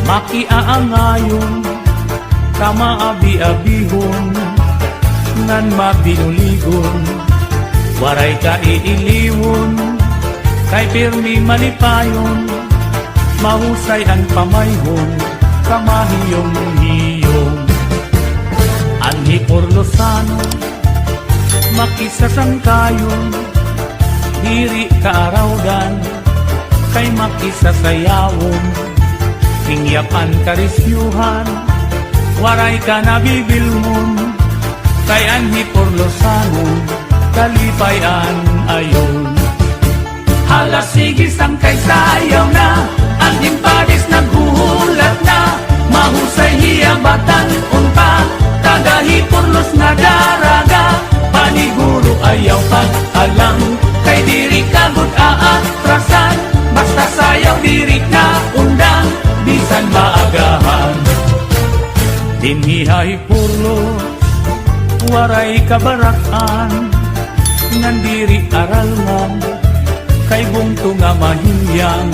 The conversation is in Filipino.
makiaangayon, kamaabi-abihon, ngan mabinuligon, waray ka iiliwon, kay pirmi malipayon, mahusay ang pamayhon, kamahiyong-hiyong. Anhi Porlosano, makisasangkayon, diri kaarawdan, kay makisasayawon, hingyapan karisyuhan, waray ka nabibilmon, kay Anhi Porlosano, kalipayan ayon. Hala sige sang kay sayaw na, ang impadis naghuhulat na, mahusay hiyabatan unta, tagahi Porlos na daraga, paniguro ayaw pag-alang, kay diri kagod aatrasan, basta sayaw diri ka undang, bisan maagahan. Dinhihay Porlos, waray kabarakan, nandiri aralman, kay bungto nga mahiyang,